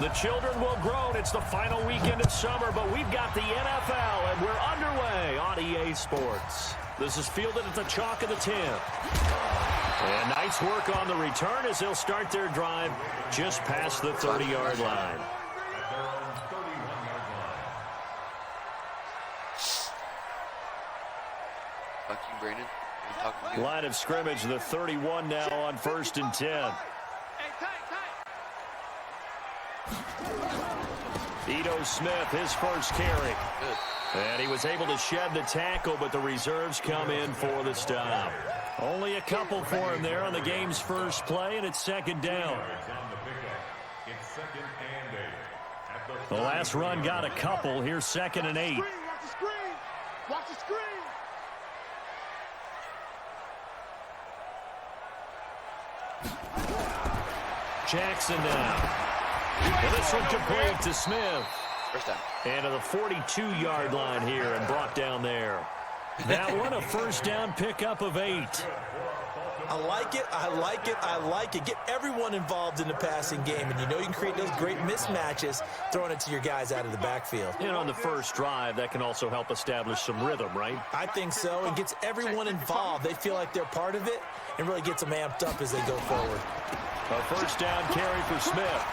The children will groan. It's the final weekend of summer, but we've got the NFL, and we're underway on EA Sports. This is fielded at the chalk of the 10. And nice work on the return as they'll start their drive just past the 30-yard line. Brandon. Line of scrimmage, the 31 now on 1st and 10. Ito Smith, his first carry. And he was able to shed the tackle, but the reserves come in for the stop. Only a couple for him there on the game's first play, and it's 2nd down. The last run got a couple. Here's 2nd and 8. Watch the screen. Watch the screen. Jackson now. And this one complete to Smith. First down. And to the 42-yard line here and brought down there. That one a first down pickup of 8. I like it. I like it. I like it. Get everyone involved in the passing game, and you know you can create those great mismatches throwing it to your guys out of the backfield. And on the first drive, that can also help establish some rhythm, right? I think so. It gets everyone involved. They feel like they're part of it and really gets them amped up as they go forward. A first down carry for Smith.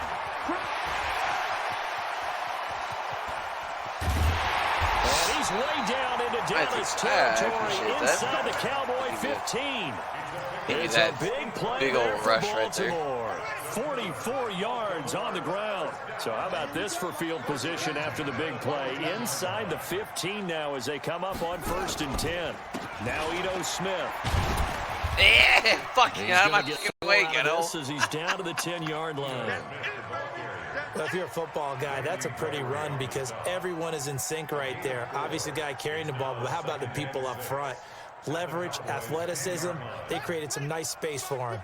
And he's way down into Dallas territory inside the Cowboy 15. It's a big play big old rush right there. 44 yards on the ground. So how about this for field position after the big play? Inside the 15 now as they come up on 1st and 10. Now Ito Smith. Yeah, fucking out of my way, kiddo. As he's down to the 10-yard line. Well, if you're a football guy, that's a pretty run because everyone is in sync right there. Obviously, the guy carrying the ball, but how about the people up front? Leverage, athleticism, they created some nice space for him.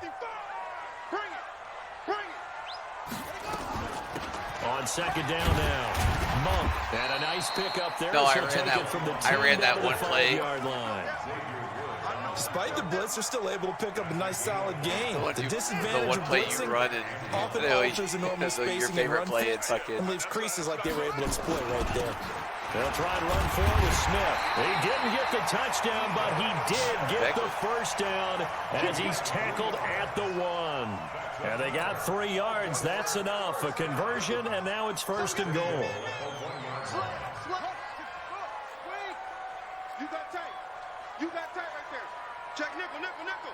On 2nd down now, Monk, and a nice pickup there. No, I ran that one play. Line. Despite the blitz, they're still able to pick up a nice solid gain. The disadvantage of blitzing often alters enormous spacing and run fits and leaves creases like they were able to exploit right there. They'll try and run forward with Smith. He didn't get the touchdown, but he did get the first down as he's tackled at the 1. And they got 3 yards. That's enough. A conversion, and now it's 1st and goal. You got tight. You got tight right there. Check nickel, nickel, nickel.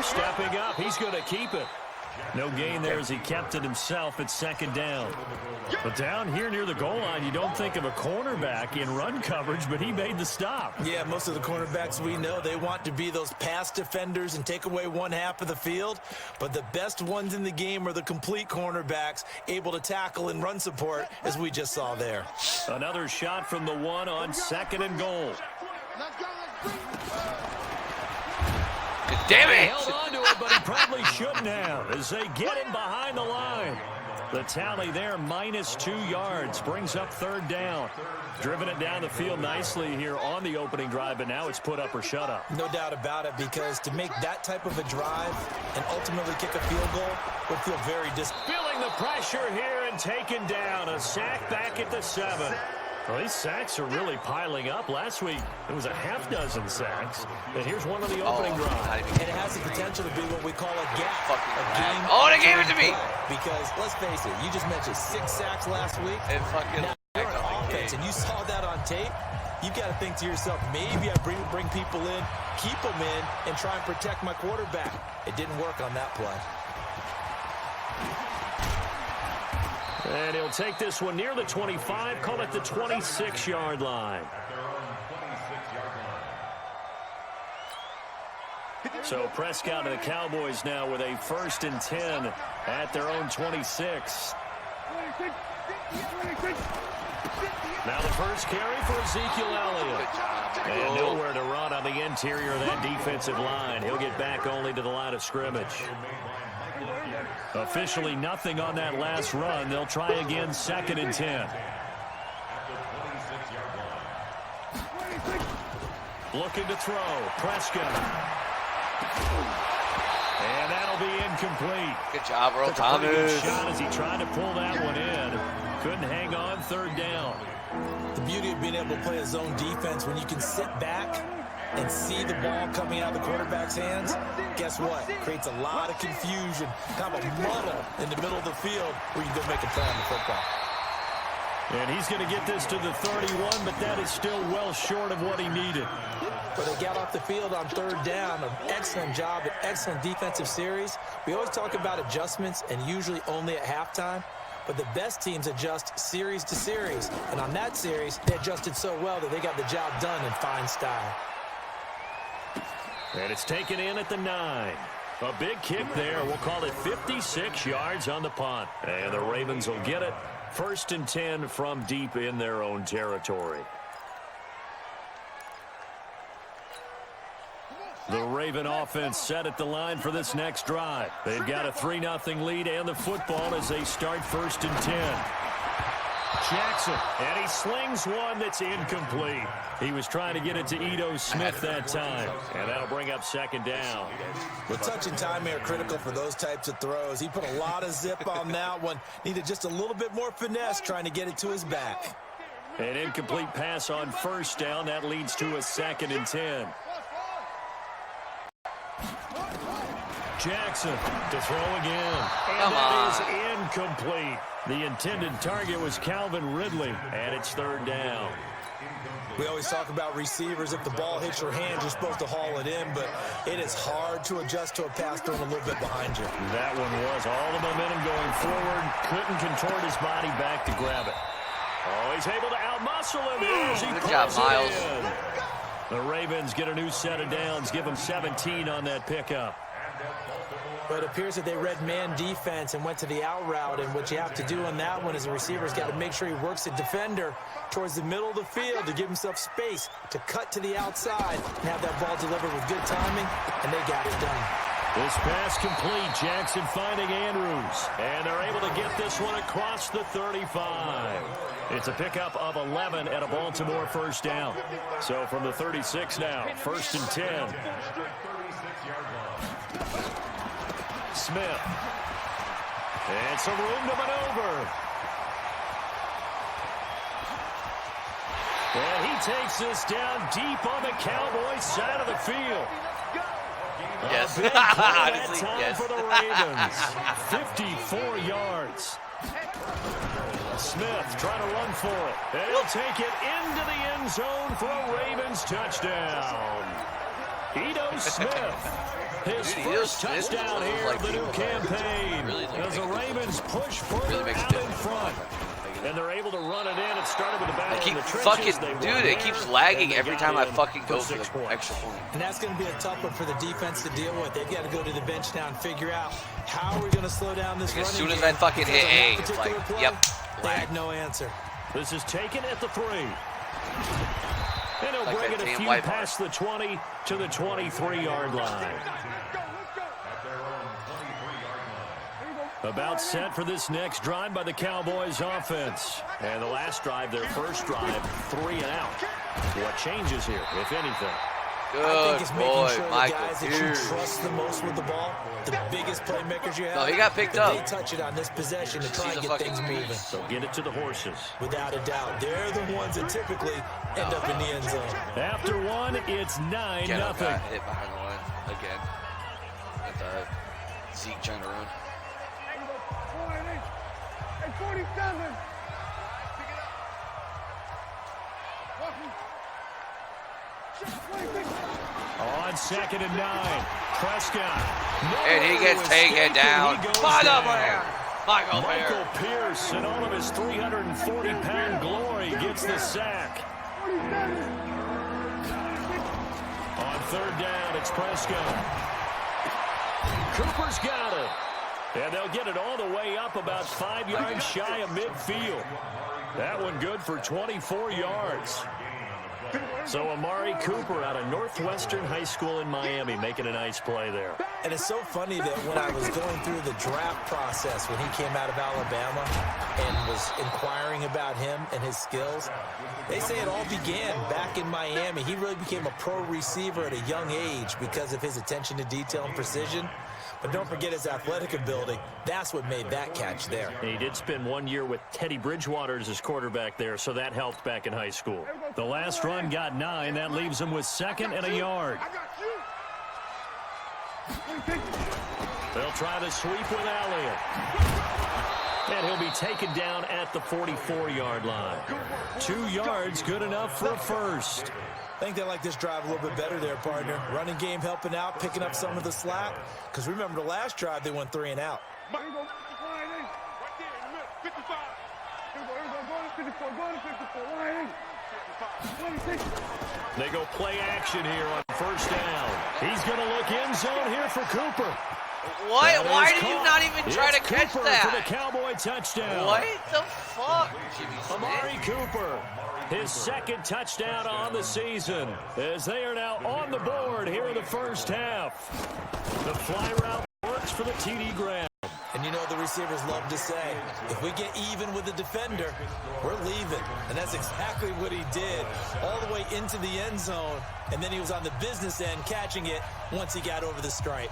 Stepping up, he's going to keep it. No gain there as he kept it himself at 2nd down. But down here near the goal line, you don't think of a cornerback in run coverage, but he made the stop. Yeah, most of the cornerbacks we know, they want to be those pass defenders and take away one half of the field. But the best ones in the game are the complete cornerbacks, able to tackle and run support, as we just saw there. Another shot from the 1 on 2nd and goal. Let's go. Damn it! He held on to it, but he probably shouldn't have as they get him behind the line. The tally there, -2 yards, brings up 3rd down. Driven it down the field nicely here on the opening drive, but now it's put up or shut up. No doubt about it, because to make that type of a drive and ultimately kick a field goal would feel very Feeling the pressure here and taken down. A sack back at the 7. Well, these sacks are really piling up. Last week, it was a half dozen sacks. And here's one on the opening drive. And it has the potential to be what we call a gap. Oh, they gave it to me! Because, let's face it, you just mentioned 6 sacks last week. And fucking now, you're on offense, and you saw that on tape. You've got to think to yourself, maybe I bring people in, keep them in, and try and protect my quarterback. It didn't work on that play. And he'll take this one near the 25, call it the 26-yard line. So Prescott and the Cowboys now with a 1st and 10 at their own 26. Now the first carry for Ezekiel Elliott. And nowhere to run on the interior of that defensive line. He'll get back only to the line of scrimmage. Officially nothing on that last run. They'll try again 2nd and 10. Looking to throw. Prescott. And that'll be incomplete. Good job, Earl Took a pretty good Thomas. shot as he tried to pull that one in. Couldn't hang on third down. The beauty of being able to play a zone defense when you can sit back and see the ball coming out of the quarterback's hands, guess what? Creates a lot of confusion, kind of a muddle in the middle of the field where you can go make a play on the football. And he's going to get this to the 31, but that is still well short of what he needed. But they got off the field on third down. An excellent job, an excellent defensive series. We always talk about adjustments and usually only at halftime. But the best teams adjust series to series. And on that series, they adjusted so well that they got the job done in fine style. And it's taken in at the 9. A big kick there. We'll call it 56 yards on the punt. And the Ravens will get it. 1st and 10 from deep in their own territory. The Raven offense set at the line for this next drive. They've got a 3-0 lead and the football as they start 1st and 10. Jackson, and he slings one that's incomplete. He was trying to get it to Ito Smith that time, and that'll bring up 2nd down. Well, touch and time are critical for those types of throws. He put a lot of zip on that one. Needed just a little bit more finesse trying to get it to his back. An incomplete pass on 1st down. That leads to a 2nd and 10. Jackson to throw again. And that is incomplete. The intended target was Calvin Ridley, and it's 3rd down. We always talk about receivers. If the ball hits your hand, you're supposed to haul it in, but it is hard to adjust to a pass thrown a little bit behind you. That one was all the momentum going forward. Couldn't contort his body back to grab it. Oh, he's able to outmuscle him as he Good job, Miles. The Ravens get a new set of downs, give them 17 on that pickup. But it appears that they read man defense and went to the out route, and what you have to do on that one is the receiver's got to make sure he works the defender towards the middle of the field to give himself space to cut to the outside and have that ball delivered with good timing, and they got it done. This pass complete. Jackson finding Andrews, and they're able to get this one across the 35. It's a pickup of 11 at a Baltimore 1st down. So from the 36 now, 1st and 10. Smith. And some room to maneuver. And he takes this down deep on the Cowboys side of the field. Yes. Honestly, yes. For the Ravens. 54 yards. Smith trying to run for it. And he'll take it into the end zone for a Ravens touchdown. Ito Smith. His first touchdown here of the new campaign. As the Ravens push further out in front. And they're able to run it in. It started with the battle in the trenches. Dude, it keeps lagging every time I fucking go for the extra point. And that's going to be a tough one for the defense to deal with. They've got to go to the bench now and figure out how are we going to slow down this running game. As soon as I fucking hit A, it's like, yep. They had no answer. This is taken at the 3. And he'll bring it a few past the 20 to the 23-yard line. About set for this next drive by the Cowboys offense. And the last drive, their first drive, 3 and out. What changes here, if anything? I think it's making sure the guys that you trust the most with the ball, the biggest playmakers you have. No, he got picked up. They touch it on this possession to try and get things moving. So get it to the horses. Without a doubt. They're the ones that typically end up in the end zone. After one, it's 9-0. Hit behind the line again. With Zeke trying to run. 47. On 2nd and 9, Prescott. And he gets taken down. Michael Pierce and all of his 340-pound glory gets the sack. On 3rd down, it's Prescott. Cooper's got it. And they'll get it all the way up about 5 yards shy of midfield. That one good for 24 yards. So Amari Cooper out of Northwestern High School in Miami making a nice play there. And it's so funny that when I was going through the draft process when he came out of Alabama and was inquiring about him and his skills, they say it all began back in Miami. He really became a pro receiver at a young age because of his attention to detail and precision. But don't forget his athletic ability. That's what made that catch there. And he did spend 1 year with Teddy Bridgewater as his quarterback there, so that helped back in high school. The last run got 9. That leaves him with 2nd and a yard. They'll try the sweep with Elliott. And he'll be taken down at the 44-yard line. 2 yards, good enough for a first. I think they like this drive a little bit better there, partner. Running game helping out, picking up some of the slack. Because remember the last drive, they went 3 and out. They go play action here on first down. He's going to look end zone here for Cooper. What? Why did you not even try to catch Cooper that? For the Cowboy touchdown. What the fuck? Amari Cooper, his 2nd touchdown on the season, as they are now on the board here in the first half. The fly route works for the TD grab. And you know the receivers love to say, if we get even with the defender, we're leaving. And that's exactly what he did, all the way into the end zone. And then he was on the business end catching it once he got over the stripe.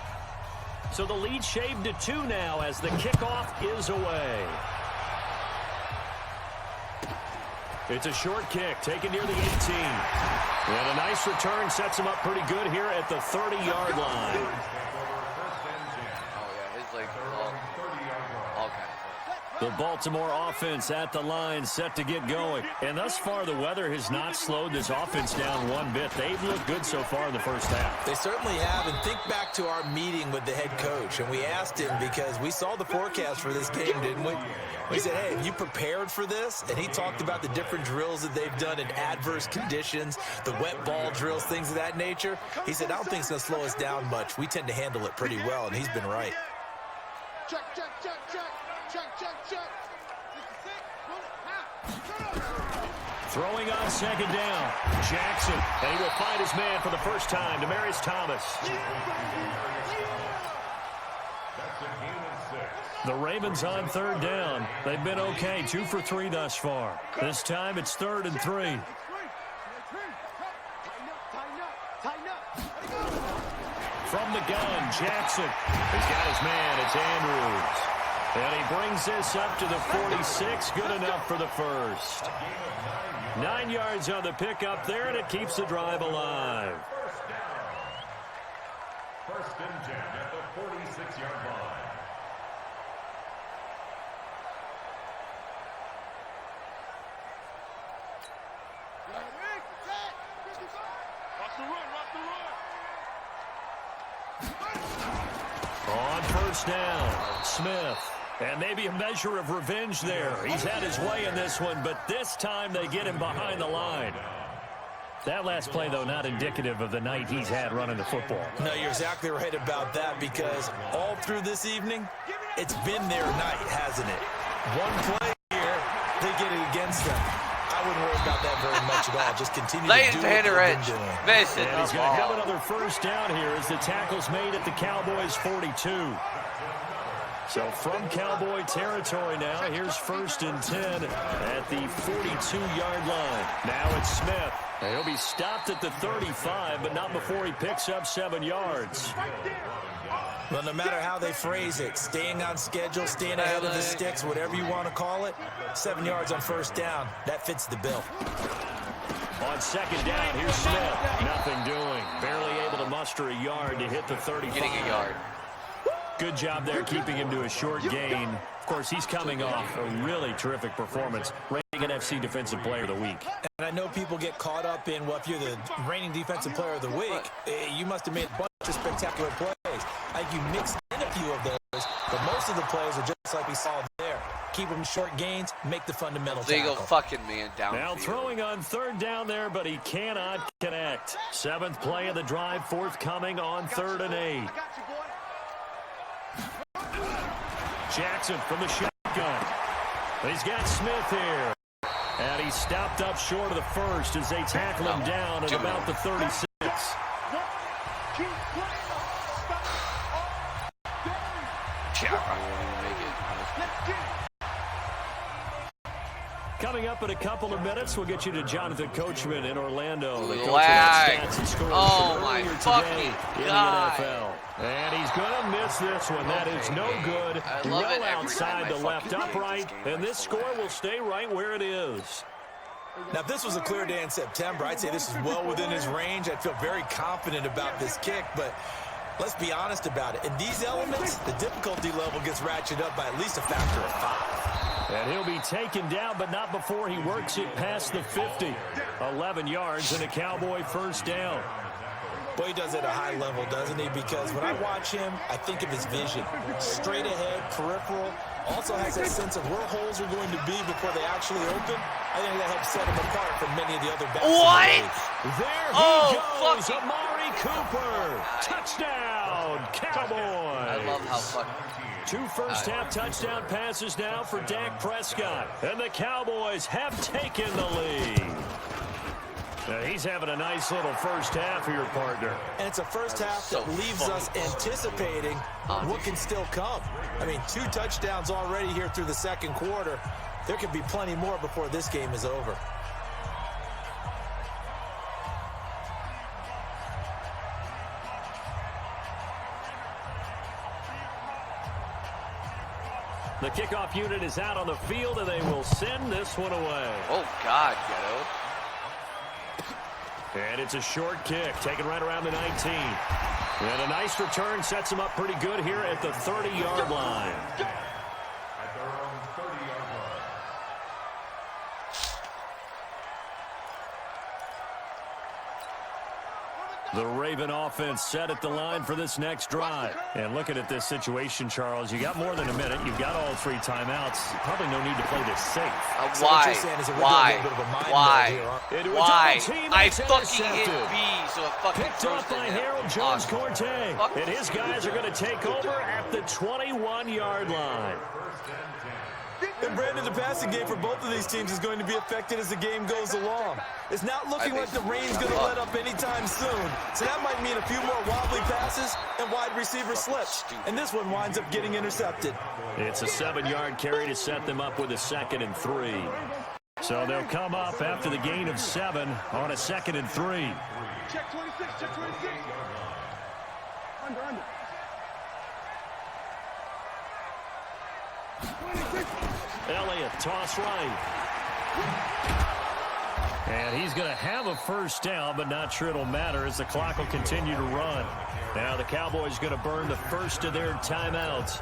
So the lead shaved to 2 now as the kickoff is away. It's a short kick taken near the 18. And a nice return sets him up pretty good here at the 30-yard line. Oh, yeah, his legs are all kinds of. The Baltimore offense at the line set to get going. And thus far, the weather has not slowed this offense down one bit. They've looked good so far in the first half. They certainly have. And think back to our meeting with the head coach. And we asked him because we saw the forecast for this game, didn't we? We said, hey, have you prepared for this? And he talked about the different drills that they've done in adverse conditions, the wet ball drills, things of that nature. He said, I don't think it's going to slow us down much. We tend to handle it pretty well, and he's been right. Check, check, check, check. Check, check, check. Throwing on 2nd down. Jackson. And he will find his man for the first time. Demaryius Thomas. The Ravens on 3rd down. They've been okay. 2 for 3 thus far. This time it's 3rd and 3. From the gun, Jackson. He's got his man. It's Andrews. And he brings this up to the 46. Good enough for the first. 9 yards on the pickup there, and it keeps the drive alive. First and 10 at the 46-yard line. On first down, Smith. And maybe a measure of revenge there. He's had his way in this one, but this time they get him behind the line. That last play, though, not indicative of the night he's had running the football. No, you're exactly right about that because all through this evening, it's been their night, hasn't it? One play here, they get it against them. I wouldn't worry about that very much at all. Just continue to do what they've been doing. Missing and he's going to have another first down here as the tackle's made at the Cowboys' 42. So from Cowboy territory now, here's 1st and 10 at the 42-yard line. Now it's Smith. He'll be stopped at the 35, but not before he picks up 7 yards. Well, no matter how they phrase it, staying on schedule, staying ahead of the sticks, whatever you want to call it, 7 yards on first down, that fits the bill. On 2nd down, here's Smith. Nothing doing. Barely able to muster a yard to hit the 35. Getting a yard. Good job there keeping him to a short gain. Of course, he's coming off a really terrific performance. Reagan FC Defensive Player of the Week. And I know people get caught up in, well, if you're the reigning Defensive Player of the Week, you must have made a bunch of spectacular plays. I think you mixed in a few of those, but most of the plays are just like we saw there. Keep them short gains, make the fundamental tackle. Legal fucking man down. Now throwing on 3rd down there, but he cannot connect. 7th play of the drive, forthcoming on 3rd and 8. Jackson from the shotgun. He's got Smith here. And he stopped up short of the first as they tackle him down at about the 36. Coming up in a couple of minutes, we'll get you to Jonathan Coachman in Orlando. The coach of stats and scores oh from my earlier fucking today God. in the NFL. And he's going to miss this one. That is no good. Well outside the left upright, and this score will stay right where it is. Now, if this was a clear day in September, I'd say this is well within his range. I'd feel very confident about this kick, but let's be honest about it. In these elements, the difficulty level gets ratcheted up by at least a factor of 5. And he'll be taken down, but not before he works it past the 50. 11 yards and a Cowboy first down. Boy, he does it at a high level, doesn't he? Because when I watch him, I think of his vision. Straight ahead, peripheral. Also has that sense of where holes are going to be before they actually open. I think that helps set him apart from many of the other backs. What? There he goes, Amari Cooper. Touchdown, Cowboys. I love how fucking... 2 first-half touchdown passes now for Dak Prescott. And the Cowboys have taken the lead. Now he's having a nice little first half here, partner. And it's a first half that leaves us anticipating what can still come. I mean, 2 touchdowns already here through the second quarter. There could be plenty more before this game is over. The kickoff unit is out on the field, and they will send this one away. Oh, God, Ghetto. And it's a short kick, taken right around the 19. And a nice return sets him up pretty good here at the 30-yard line. At their own 30-yard line. The Raven offense set at the line for this next drive. And looking at this situation, Charles, you got more than a minute. You've got all 3 timeouts. Probably no need to play this safe. Why? Why? I fucking hit B, so a fucking picked up by Harold Jones-Corte. And his guys are going to take over at the 21-yard line. And Brandon, the passing game for both of these teams is going to be affected as the game goes along. It's not looking like the rain's going to let up anytime soon. So that might mean a few more wobbly passes and wide receiver slips. And this one winds up getting intercepted. It's a 7-yard carry to set them up with a 2nd and 3. So they'll come up after the gain of 7 on a 2nd and 3. Check 26, check 26. Under. Elliott, toss right. And he's going to have a first down, but not sure it'll matter as the clock will continue to run. Now the Cowboys going to burn the first of their timeouts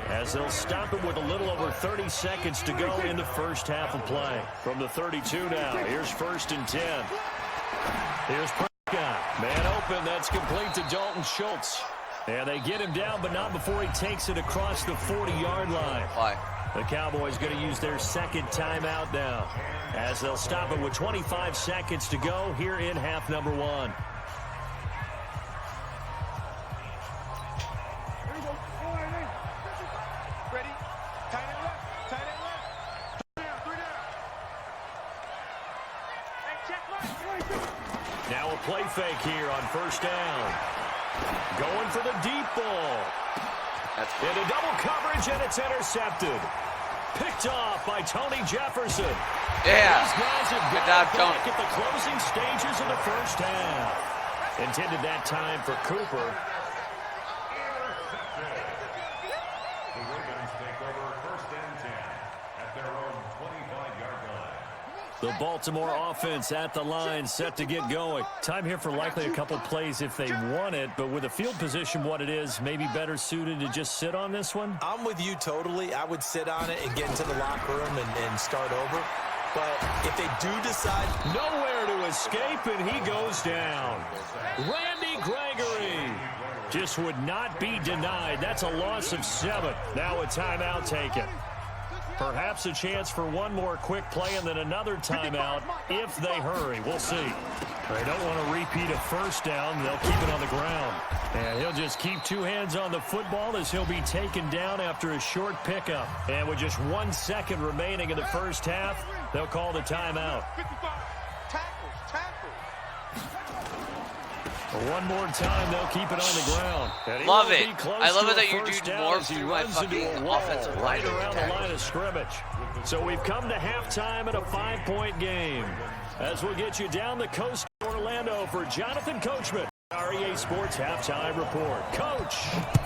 as they'll stop it with a little over 30 seconds to go in the first half of play. From the 32 now, here's 1st and 10. Here's Prescott. Man open, that's complete to Dalton Schultz. And they get him down, but not before he takes it across the 40-yard line. Why? The Cowboys going to use their 2nd timeout now as they'll stop it with 25 seconds to go here in half number 1. Ready? Tight end left. Tight end left. 3 down. Hey, check right. Now a play fake here on 1st down. Going for the deep ball. Into double coverage, and it's intercepted. Picked off by Tony Jefferson. Yeah. These guys have Good got job, back Tony. at the closing stages of the first half. Intended that time for Cooper. The Ravens take over 1st and 10 at their own 25-yard line. The Baltimore offense at the line, set to get going. Time here for likely a couple plays if they want it, but with the field position what it is, maybe better suited to just sit on this one? I'm with you totally. I would sit on it and get into the locker room and start over. But if they do decide... Nowhere to escape, and he goes down. Randy Gregory just would not be denied. That's a loss of 7. Now a timeout taken. Perhaps a chance for one more quick play and then another timeout if they hurry. We'll see. They don't want to repeat a first down. They'll keep it on the ground. And he'll just keep 2 hands on the football as he'll be taken down after a short pickup. And with just 1 second remaining in the first half, They'll call the timeout. 55. Tackles. One more time, they'll keep it on the ground. Love it. I love it that you do more through my fucking offensive line right around the line of scrimmage. So we've come to halftime in a 5-point game. As we'll get you down the coast to Orlando for Jonathan Coachman. REA Sports Halftime Report. Coach,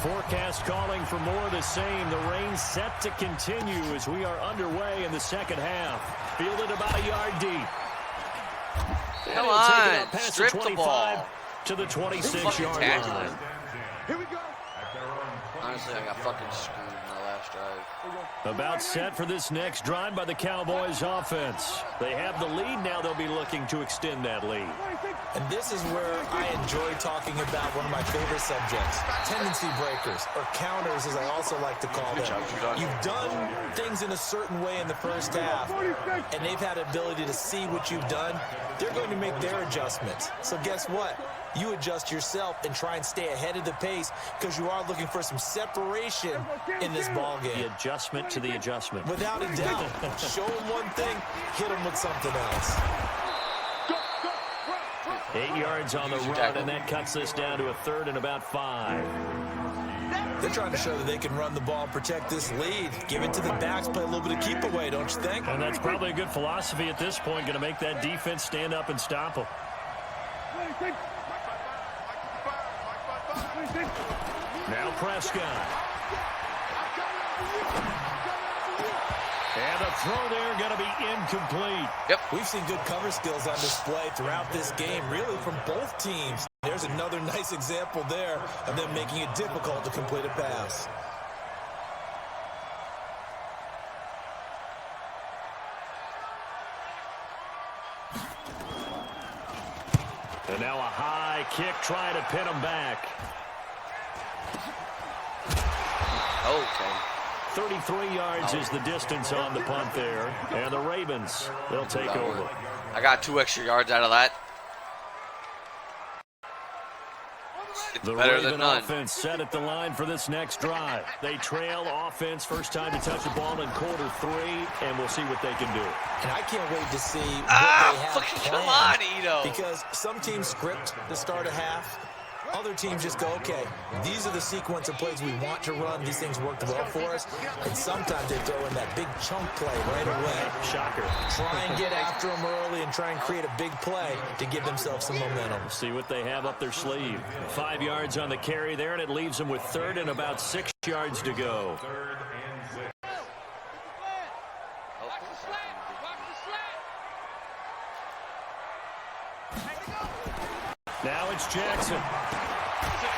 forecast calling for more of the same. The rain set to continue as we are underway in the second half. Fielded about a yard deep. Come on, strip the ball. To the 26-yard line. Here we go. Honestly, I got fucking screwed in my last drive. About set for this next drive by the Cowboys offense. They have the lead now. They'll be looking to extend that lead. And this is where I enjoy talking about one of my favorite subjects, tendency breakers, or counters as I also like to call them. You've done things in a certain way in the first half, and they've had ability to see what you've done. They're going to make their adjustments. So guess what? You adjust yourself and try and stay ahead of the pace because you are looking for some separation in this ball game. The adjustment to the adjustment. Without a doubt. Show them one thing, hit them with something else. 8 yards on the run, and that cuts this down to a 3rd and about 5. They're trying to show that they can run the ball, protect this lead. Give it to the backs, play a little bit of keep away, don't you think? And that's probably a good philosophy at this point, going to make that defense stand up and stop them. Now Prescott. And the throw there going to be incomplete. Yep. We've seen good cover skills on display throughout this game, really from both teams. There's another nice example there of them making it difficult to complete a pass. And now a high kick trying to pin him back. Okay. 33 yards is the distance on the punt there. And the Ravens, they'll take over. I got 2 extra yards out of that. It's The better Raven than none. offense set at the line for this next drive. They trail offense, first time to touch the ball in quarter 3, and we'll see what they can do. And I can't wait to see what they have fucking planned. come on, Ito. Because some teams script the start of half. Other teams just go, okay, these are the sequence of plays we want to run. These things worked well for us. And sometimes they throw in that big chunk play right away. Shocker. Try and get after them early and try and create a big play to give themselves some momentum. See what they have up their sleeve. 5 yards on the carry there, and it leaves them with 3rd and about 6 yards to go. Now it's Jackson.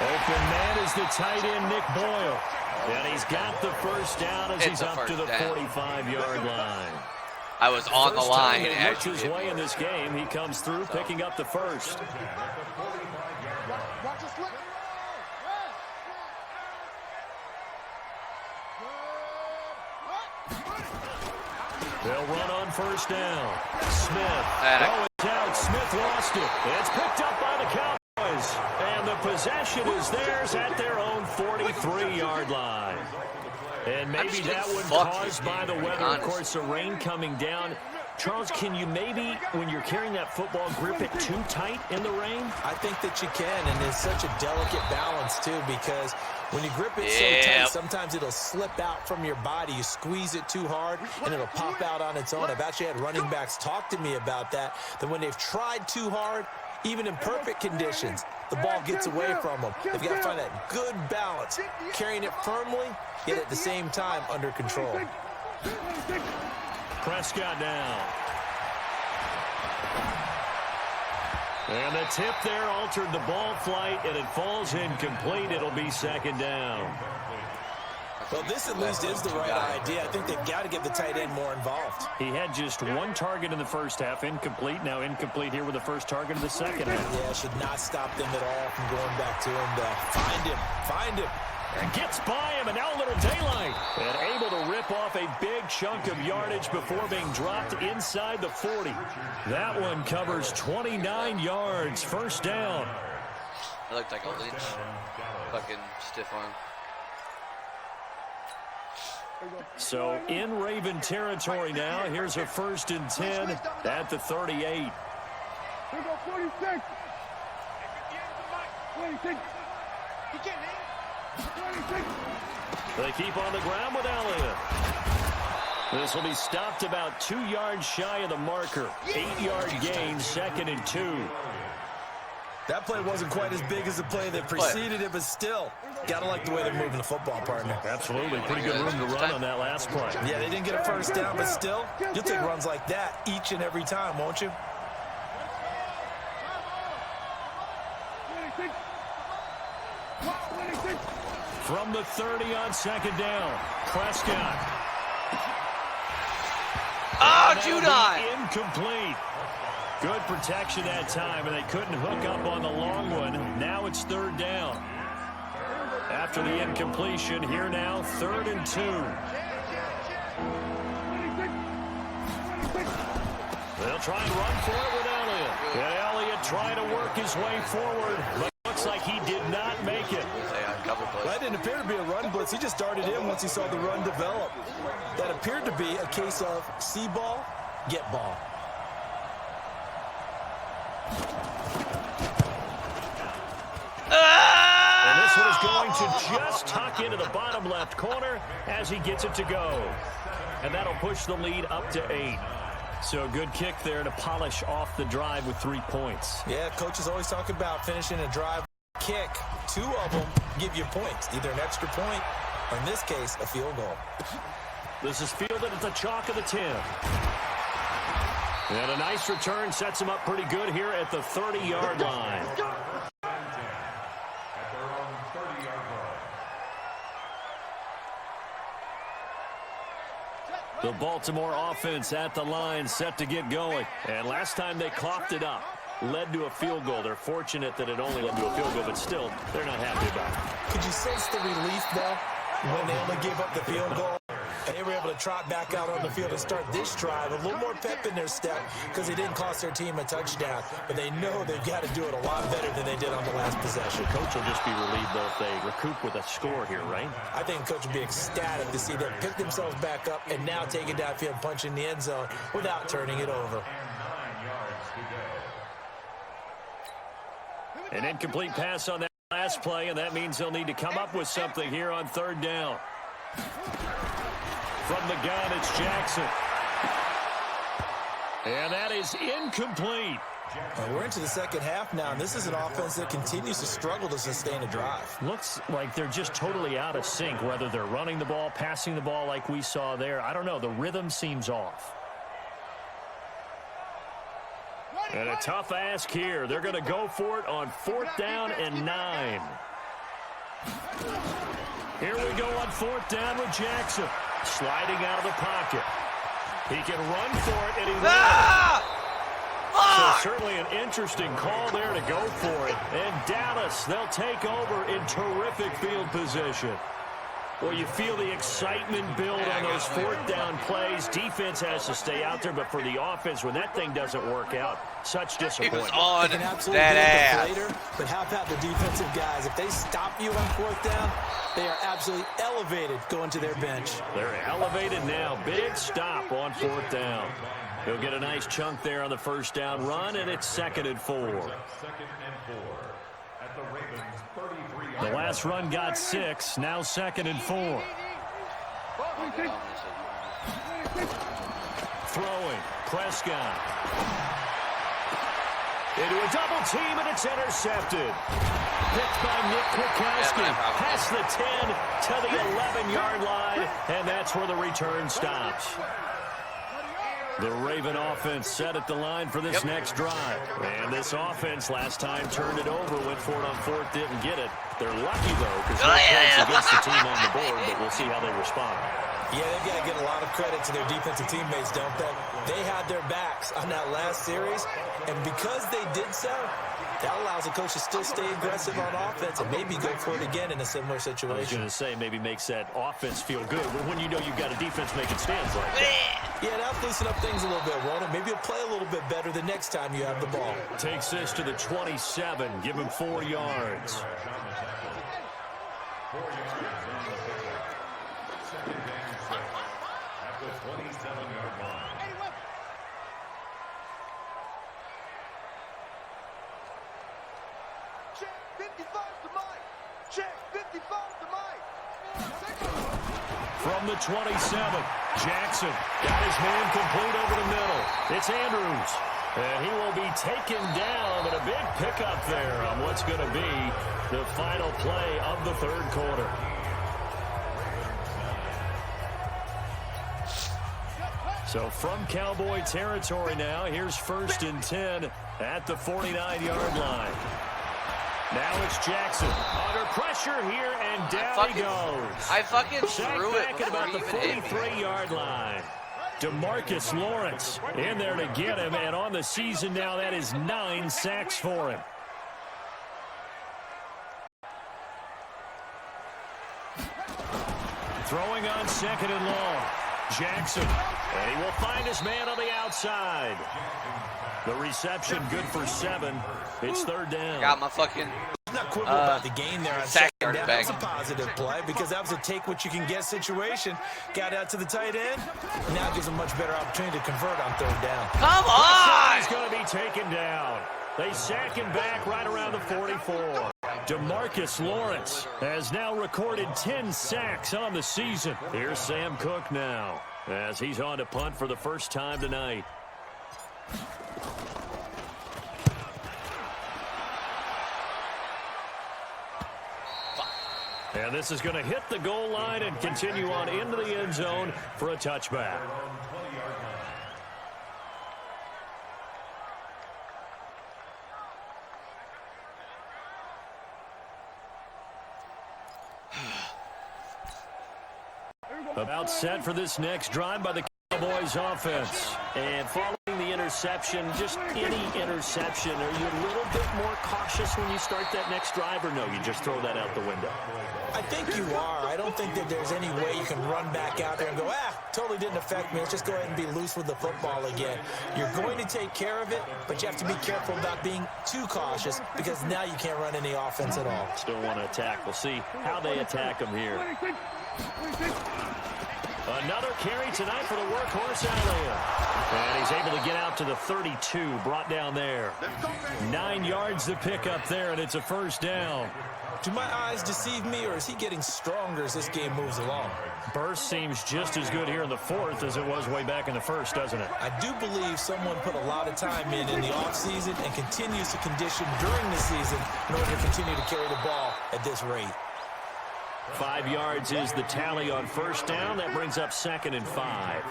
Open man is the tight end, Nick Boyle. And he's got the first down as he's up to the 45-yard line. I was on the line. He worked his way in this game. He comes through picking up the first. They'll run on first down. Smith. Oh, it's out. Smith lost it. It's picked up by the Cowboys. And the possession is theirs at their own 43-yard line. And maybe that one caused by the weather. Of course, the rain coming down. Charles, can you maybe, when you're carrying that football, grip it too tight in the rain? I think that you can, and it's such a delicate balance, too, because when you grip it so tight, sometimes it'll slip out from your body. You squeeze it too hard, and it'll pop out on its own. I've actually had running backs talk to me about that when they've tried too hard, even in perfect conditions, the ball gets away from them. They've got to find that good balance, carrying it firmly, yet at the same time under control. Prescott down. And the tip there altered the ball flight, and it falls incomplete. It'll be 2nd down. Well, this at least is the right idea. I think they've got to get the tight end more involved. He had just 1 target in the first half, incomplete. Now incomplete here with the first target of the second half. Yeah, should not stop them at all from going back to him. Find him. And gets by him, and now a little daylight. And able to rip off a big chunk of yardage before being dropped inside the 40. That one covers 29 yards. First down. I looked like a lynch. Fucking stiff arm. So in Raven territory now. Here's a 1st and 10 at the 38. Here we go, 46. 26. He can't hit. 26. They keep on the ground with Elliott. This will be stopped about 2 yards shy of the marker. 8-yard gain, 2nd and 2. That play wasn't quite as big as the play that preceded it, but still, gotta like the way they're moving the football, partner. Absolutely. Pretty good room to run on that last play. Yeah, they didn't get a 1st down, but still, you'll take runs like that each and every time, won't you? 26. 26. From the 30 on 2nd down, Prescott. Oh, And Judon! Incomplete. Good protection that time, and they couldn't hook up on the long one. Now it's 3rd down. After the incompletion, here now, 3rd and 2. They'll try and run for it with Elliott. And Elliott trying to work his way forward, but looks like he did not make it. That didn't appear to be a run blitz. He just darted in once he saw the run develop. That appeared to be a case of see ball, get ball. And this one is going to just tuck into the bottom left corner as he gets it to go. And that'll push the lead up to 8. So a good kick there to polish off the drive with 3 points. Yeah, coaches always talk about finishing a drive kick. 2 of them give you points, either an extra point or, in this case, a field goal. This is fielded at the chalk of the 10. And a nice return sets him up pretty good here at the 30-yard line. The Baltimore offense at the line, set to get going. And last time they coughed it up, led to a field goal. They're fortunate that it only led to a field goal, but still, they're not happy about it. Could you sense the relief, though, when they only gave up the field goal? And they were able to trot back out on the field and start this drive. A little more pep in their step because they didn't cost their team a touchdown. But they know they've got to do it a lot better than they did on the last possession. Coach will just be relieved, though, if they recoup with a score here, right? I think coach will be ecstatic to see them pick themselves back up and now take it downfield and punch in the end zone without turning it over. An incomplete pass on that last play, and that means they'll need to come up with something here on 3rd down. From the gun, it's Jackson. And that is incomplete. We're into the second half now, and this is an offense that continues to struggle to sustain a drive. Looks like they're just totally out of sync, whether they're running the ball, passing the ball like we saw there. I don't know. The rhythm seems off. And a tough ask here. They're going to go for it on 4th down and 9. Here we go on 4th down with Jackson. Sliding out of the pocket. He can run for it, and he will. So certainly an interesting call there to go for it. And Dallas, they'll take over in terrific field position. Well, you feel the excitement build on those 4th down plays. Defense has to stay out there, but for the offense, when that thing doesn't work out, such disappointment. He was on that ass. But how about the defensive guys? If they stop you on 4th down, they are absolutely elevated going to their bench. They're elevated now. Big stop on 4th down. He'll get a nice chunk there on the 1st down run, and it's 2nd and 4. The last run got 6. Now 2nd and 4. Throwing. Prescott. Into a double team, and it's intercepted. Picked by Nick Kwiatkowski. Past the 10 to the 11-yard line, and that's where the return stops. The Raven offense set at the line for this next drive. And this offense last time turned it over, went for it on 4th, didn't get it. They're lucky, though, because they're against the team on the board, but we'll see how they respond. Yeah, they've got to get a lot of credit to their defensive teammates, don't they? They had their backs on that last series, and because they did so, that allows the coach to still stay aggressive on offense and maybe go for it again in a similar situation. I was going to say maybe makes that offense feel good when you know you've got a defense making stands like that. Yeah, that'll loosen up things a little bit, won't it? Maybe you'll play a little bit better the next time you have the ball. Takes this to the 27, give him 4 yards. second and 6 at the 27-yard line. Check 55 to Mike. Check 55 to Mike. From the 27, Jackson got his man complete over the middle. It's Andrews. And he will be taken down, but a big pickup there on what's going to be the final play of the third quarter. So from Cowboy territory now, here's 1st and 10 at the 49-yard line. Now it's Jackson under pressure here, and down he goes. I fucking Sacked threw it back at about the before he even hit me. 43-yard line. DeMarcus Lawrence in there to get him, and on the season now, that is 9 sacks for him. Throwing on 2nd and long. Jackson, and he will find his man on the outside. The reception good for 7. It's 3rd down. Got my fucking Not quibble about the game there on sack 2nd yard down. back. That was a positive play because that was a take-what-you-can-get situation. Got out to the tight end. Now gives a much better opportunity to convert on 3rd down. Come on! He's going to be taken down. They sack him back right around the 44. DeMarcus Lawrence has now recorded 10 sacks on the season. Here's Sam Cook now as he's on to punt for the first time tonight. And this is going to hit the goal line and continue on into the end zone for a touchback. About set for this next drive by the Cowboys offense. And following the interception, just any interception, are you a little bit more cautious when you start that next drive, or no, you just throw that out the window? I think you are. I don't think that there's any way you can run back out there and go, totally didn't affect me. Let's just go ahead and be loose with the football again. You're going to take care of it, but you have to be careful about being too cautious because now you can't run any offense at all. Still want to attack. We'll see how they attack them here. Another carry tonight for the workhorse Elliott. And he's able to get out to the 32, brought down there. 9 yards to pick up there, and it's a 1st down. Do my eyes deceive me, or is he getting stronger as this game moves along? Burst seems just as good here in the 4th as it was way back in the 1st, doesn't it? I do believe someone put a lot of time in the offseason and continues to condition during the season in order to continue to carry the ball at this rate. 5 yards is the tally on 1st down. That brings up 2nd and 5.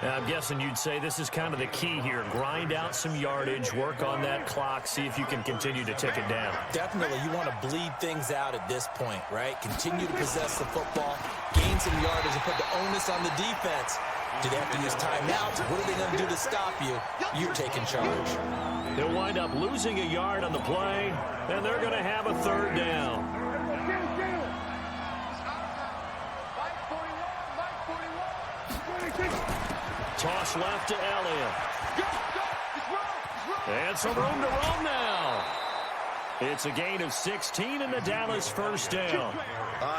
I'm guessing you'd say this is kind of the key here. Grind out some yardage, work on that clock, see if you can continue to tick it down. Definitely, you want to bleed things out at this point, right? Continue to possess the football, gain some yardage, and put the onus on the defense. Do they have to use timeouts? What are they going to do to stop you? You're taking charge. They'll wind up losing a yard on the play, and they're going to have a 3rd down. Toss left to Elliott. And some room to roam now. It's a gain of 16 in the Dallas 1st down.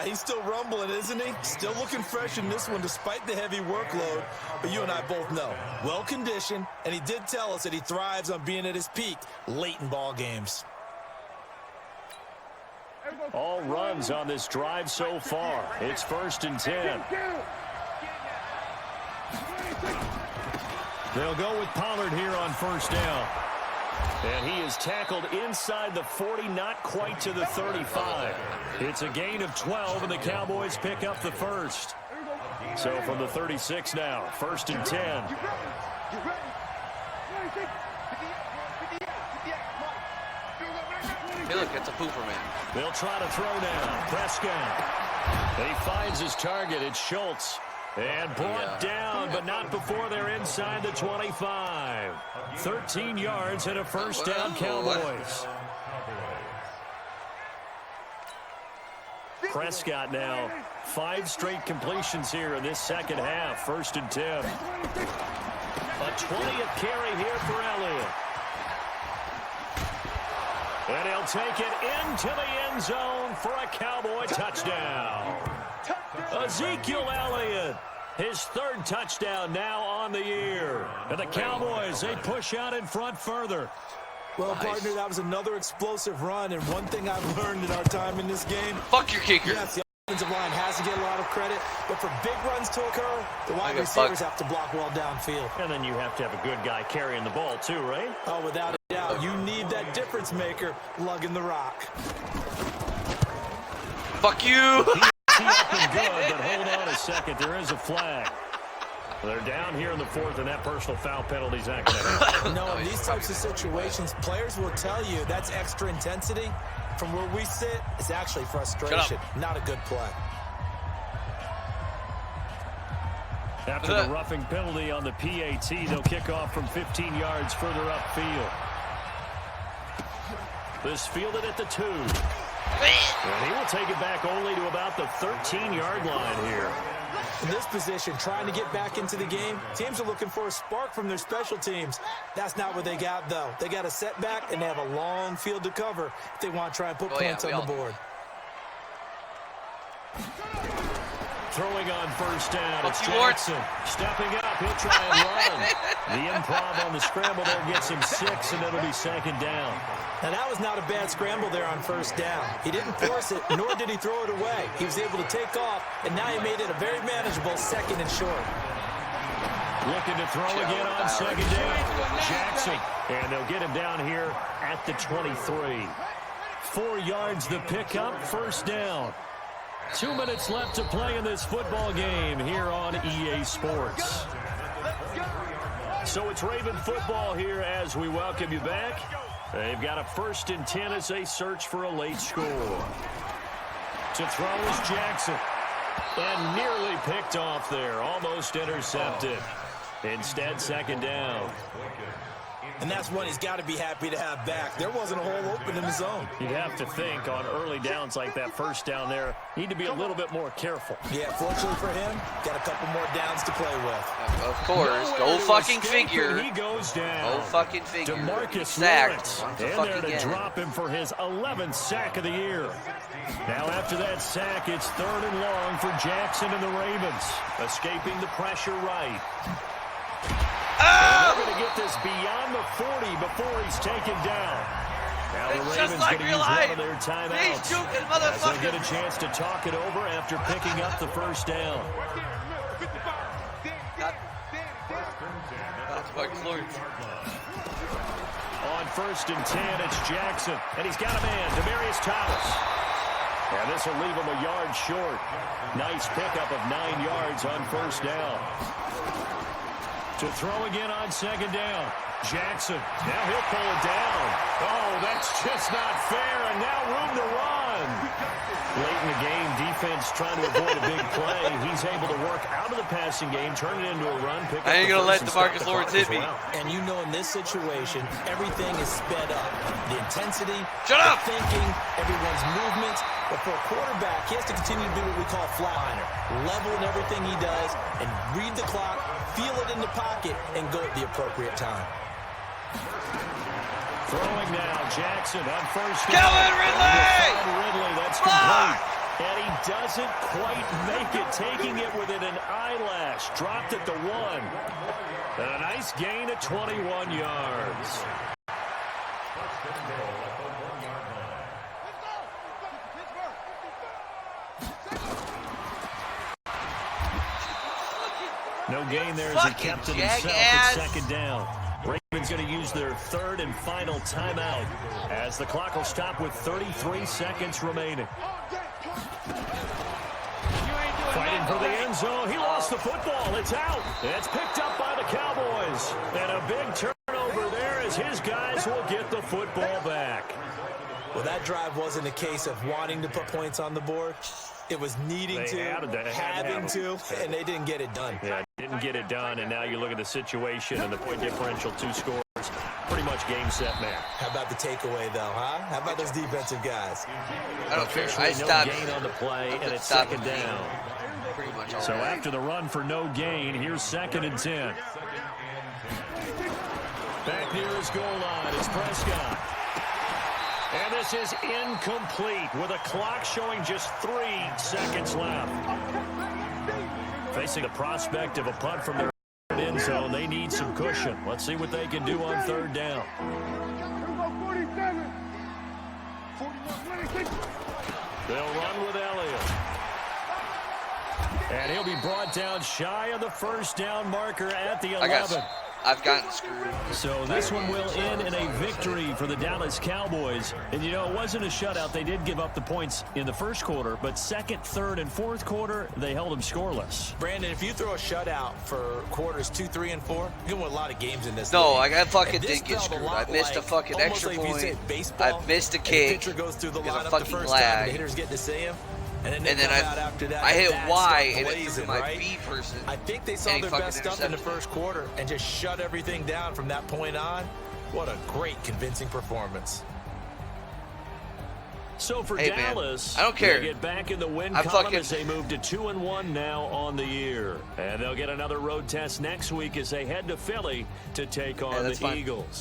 He's still rumbling, isn't he? Still looking fresh in this one despite the heavy workload. But you and I both know, well-conditioned, and he did tell us that he thrives on being at his peak late in ball games. All runs on this drive so far. It's 1st and 10. They'll go with Pollard here on 1st down. And he is tackled inside the 40, not quite to the 35. It's a gain of 12, and the Cowboys pick up the 1st. So from the 36 now, 1st and 10. Hey, look, it's a pooper man. They'll try to throw down. Prescott. He finds his target. It's Schultz. And brought down, but not before they're inside the 25. 13 yards and a 1st down, Cowboys. Prescott now, 5 straight completions here in this second half. 1st and 10. A 20th carry here for Elliott. And he'll take it into the end zone for a Cowboy touchdown. Ezekiel Elliott, his third touchdown now on the year. And the Cowboys, they push out in front further. Well, partner, that was another explosive run, and one thing I've learned in our time in this game. Fuck your kicker. Yes, the offensive line has to get a lot of credit, but for big runs to occur, the wide receivers have to block well downfield. And then you have to have a good guy carrying the ball too, right? Oh, without a doubt. You need that difference maker lugging the rock. Fuck you. He's up and good, but hold on a second. There is a flag. They're down here in the fourth, and that personal foul penalty is not going to happen. No, in these types of situations, players will tell you that's extra intensity. From where we sit, it's actually frustration, not a good play. After the roughing penalty on the PAT, they'll kick off from 15 yards further upfield. This fielded at the 2. And he will take it back only to about the 13-yard line here. In this position, trying to get back into the game, teams are looking for a spark from their special teams. That's not what they got, though. They got a setback, and they have a long field to cover if they want to try and put points on the board. Throwing on first down, it's Jackson. Stepping up, he'll try and run. The improv on the scramble there gets him 6, and it'll be second down. Now, that was not a bad scramble there on first down. He didn't force it, nor did he throw it away. He was able to take off, and now he made it a very manageable second and short. Looking to throw again on second down. Jackson, and they'll get him down here at the 23. 4 yards the pickup, first down. 2 minutes left to play in this football game here on EA Sports. So it's Raven football here as we welcome you back. They've got a 1st and 10 as they search for a late score. To throw is Jackson. And nearly picked off there. Almost intercepted. Instead, second down. And that's one he's got to be happy to have back. There wasn't a hole open in the zone. You'd have to think on early downs like that first down there, need to be a little bit more careful. Yeah, fortunately for him, got a couple more downs to play with. Of course. Go fucking figure. He goes down. Go fucking figure. DeMarcus Sacked. in there to drop him for his 11th sack of the year. Now after that sack, it's 3rd and long for Jackson and the Ravens. Escaping the pressure right. They're going to get this beyond the 40 before he's taken down. Now the Ravens going to use one of their timeouts as they get a chance to talk it over after picking up the first down. That's my clue. On 1st and 10, it's Jackson, and he's got a man, Demaryius Thomas. And this will leave him a yard short. Nice pickup of 9 yards on first down. To throw again on second down. Jackson, now he'll pull it down. Oh, that's just not fair, and now room to run. Late in the game, defense trying to avoid a big play. He's able to work out of the passing game, turn it into a run. Pick I ain't going to let DeMarcus Lawrence hit me. And you know in this situation, everything is sped up. The intensity, the thinking, everyone's movement. But for a quarterback, he has to continue to be what we call a flatliner. Level in everything he does and read the clock, feel it in the pocket, and go at the appropriate time. Throwing now, Jackson on first down. Calvin Ridley! That's complete. And he doesn't quite make it, taking it within an eyelash. Dropped at the 1. And a nice gain of 21 yards. No gain there as he kept it himself at second down. Ravens going to use their 3rd and final timeout as the clock will stop with 33 seconds remaining. Fighting for the end zone. He lost the football. It's out. It's picked up by the Cowboys. And a big turnover there as his guys will get the football back. Well, that drive wasn't a case of wanting to put points on the board. It was needing having to, and they didn't get it done. Yeah, didn't get it done, and now you look at the situation and the point differential, 2 scores. Pretty much game, set, man. How about the takeaway, though, huh? How about those defensive guys? I don't care. I no stopped. Gain on the play, and it's second down. Pretty much all so right. After the run for no gain, here's 2nd and 10. Back near his goal line, it's Prescott. And this is incomplete with a clock showing just 3 seconds left. Facing the prospect of a punt from their end zone, they need some cushion. Let's see what they can do on 3rd down. They'll run with Elliott. And he'll be brought down shy of the 1st down marker at the 11. I've gotten screwed. So this one will end in a victory for the Dallas Cowboys. And, you know, it wasn't a shutout. They did give up the points in the 1st quarter, but 2nd, 3rd, and 4th quarter, they held them scoreless. Brandon, if you throw a shutout for quarters 2, 3, and 4, you can win a lot of games in this No, league. I fucking did get screwed. I missed a fucking extra point. I missed a kick. The pitcher goes through the Because lineup of the fucking first time, lag. the hitters get to see him. And then after that, I hit bats Y start and it threw blazing, my right? B person. I think they saw and he their fucking best stuff in the intercepted 1st quarter and just shut everything down from that point on. What a great, convincing performance. So for Hey, man, Dallas, I don't care. they get back in the win I column fucking- as they move to 2-1 now on the year. And they'll get another road test next week as they head to Philly to take on that's the fine. Eagles.